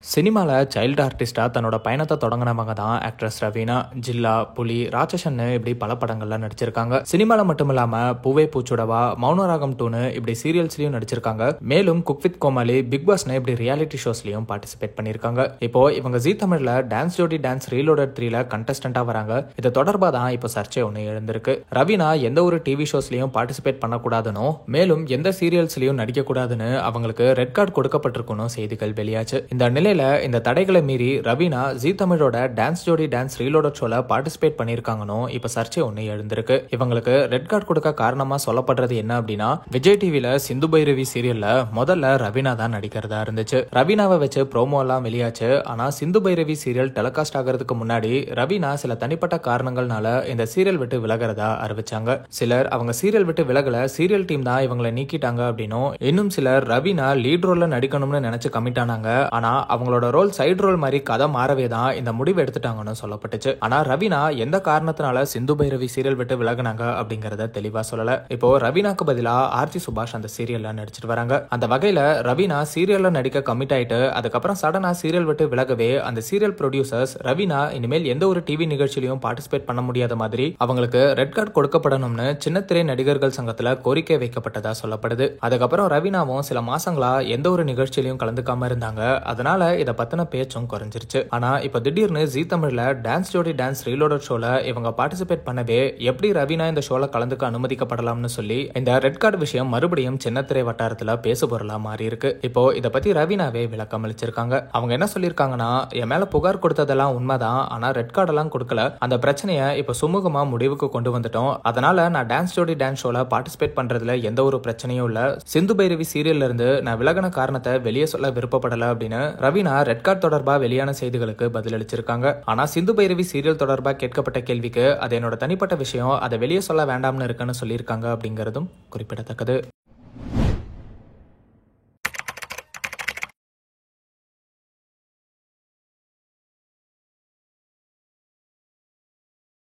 சினிமால சைல்டு ஆர்டிஸ்டா தன்னோட பயணத்தை தொடங்கினவங்க தான் ஆக்ட்ரஸ் ரவீனா. ஜில்லா, புலி, ராட்சசன்னு இப்படி பல படங்கள்ல நடிச்சிருக்காங்க. சினிமால மட்டும் இல்லாம பூவே பூச்சுடவா, மௌனராகம் 2 இப்படி சீரியல்ஸ்லயும் நடிச்சிருக்காங்க. மேலும் குக் வித் கோமாளி, பிக் பாஸ்னு இப்படி ரியாலிட்டி ஷோஸ்லயும் பார்ட்டிசிபேட் பண்ணிருக்காங்க. இப்போ இவங்க ஜீ தமிழ்ல டான்ஸ் ஜோடி டான்ஸ் ரீலோடட் 3ல கண்டஸ்டன்டா வராங்க. இது தொடர்பா தான் இப்போ சர்ச்சை ஒண்ணு எழுந்திருக்கு. ரவீனா எந்த ஒரு டிவி ஷோஸ்லயும் பார்ட்டிசிபேட் பண்ணக்கூடாதுன்னு, மேலும் எந்த சீரியல்ஸ்லயும் நடிக்க கூடாதுன்னு அவங்களுக்கு ரெட் கார்டு கொடுக்கப்பட்டிருக்குன்னு செய்திகள் வெளியாச்சு. இந்த நிலையில இந்த தடைகளை மீறி ரவீனா ஜீ தமிழோட டான்ஸ் ஜோடி டான்ஸ் ரீலோடட் ஷோல பார்ட்டிசிபேட் பண்ணிருக்காங்கன்னு இப்ப சர்ச்சை ஒண்ணு எழுந்திருக்கு. இவங்களுக்கு ரெட் கார்டு கொடுக்க காரணமா சொல்லப்படுறது என்ன அப்படின்னா, விஜய் டிவில சிந்து பைரவி சீரியல்ல முதல்ல ரவீனா தான் நடிக்கிறதா இருந்துச்சு. ரவீனாவை வச்சு ப்ரோமோ எல்லாம் வெளியாச்சு. ஆனா சிந்து பைரவி சீரியல் டெலிகாஸ்ட் ஆகிறதுக்கு முன்னாடி ரவீனா சில தனிப்பட்ட காரணங்கள்னால இந்த சீரியல் விட்டு விலகிறதா அறிவிச்சாங்க. சிலர் அவங்க சீரியல் விட்டு விலகல, சீரியல் டீம் தான் இவங்களை நீக்கிட்டாங்க அப்படின்னும், இன்னும் சிலர் ரவீனா லீட் ரோல்ல நடிக்கணும்னு நினைச்சு கமிட் ஆனாங்க. ஆனா அவங்களோட ரோல் சைடு ரோல் மாதிரி கதை மாறவே தான் இந்த முடிவு எடுத்துட்டாங்கன்னு சொல்லப்பட்டுச்சு. ஆனா ரவீனா எந்த காரணத்தினால சிந்து பைரவி சீரியல் விட்டு விலகினாங்க அப்படிங்கறத தெளிவா சொல்லல. இப்போ ரவீனாக்கு பதிலா ஆர்த்தி சுபாஷ் அந்த சீரியல்ல நடிச்சிட்டு வராங்க. அந்த வகையில ரவீனா சீரியல்ல நடிக்க கமிட் ஆயிட்டு அதுக்கப்புறம் சடனா சீரியல் விட்டு விலகவே அந்த சீரியல் ப்ரொடியூசர்ஸ் ரவீனா இனிமேல் எந்த ஒரு டிவி நிகழ்ச்சியிலும் பார்ட்டிசிபேட் பண்ண முடியாத மாதிரி அவங்களுக்கு ரெட் கார்டு கொடுக்கப்படணும்னு சின்னத்திரை நடிகர்கள் சங்கத்துல கோரிக்கை வைக்கப்பட்டதா சொல்லப்படுது. அதுக்கப்புறம் ரவீனாவும் சில மாசங்களா எந்த ஒரு நிகழ்ச்சியிலும் கலந்துக்காம இருந்தாங்க. அதனால இத பத்தின பேச்சும் குறைஞ்சிருச்சு. ஆனா இப்ப திடீர்னு ஜீ தமிழ்ல டான்ஸ் ஜோடி டான்ஸ் ரீலோடட் ஷோல இவங்க பார்ட்டிசிபேட் பண்ணவே எப்படி ரவீனா இந்த ஷோல கலந்துக்க அனுமதிக்கப்படலாம்னு சொல்லி இந்த ரெட் கார்டு விஷயம் மறுபடியும் சின்னத்திரை வட்டாரத்துல பேசு பொருளா மாறி இருக்கு. இப்போ இத பத்தி ரவீனாவே விளக்கம் அளிச்சிருக்காங்க. அவங்க என்ன சொல்லிருக்காங்கன்னா, என் மேல புகார் கொடுத்ததெல்லாம் உண்மைதான், ஆனா ரெட் கார்டு எல்லாம் கொடுக்கல. அந்த பிரச்சனையை இப்ப சுமூகமா முடிவுக்கு கொண்டு வந்துட்டோம். அதனால நான் டான்ஸ் ஜோடி டான்ஸ் ஷோல பார்ட்டிசிபேட் பண்றதுல எந்த ஒரு பிரச்சனையும் இல்ல. சிந்து பைரவி சீரியல்ல இருந்து நான் விலகின காரணத்தை வெளியே சொல்ல விருப்பப்படல அப்படின்னு ரவீனா ரெட் கார்டு தொடர்பா வெளியான செய்திகளுக்கு பதிலளிச்சிருக்காங்க. ஆனா சிந்து பைரவி சீரியல் தொடர்பா கேட்கப்பட்ட கேள்விக்கு அது என்னோட தனிப்பட்ட விஷயம், அதை வெளியே சொல்ல வேண்டாம்னு இருக்குன்னு சொல்லியிருக்காங்க அப்படிங்கறதும் குறிப்பிடத்தக்கது.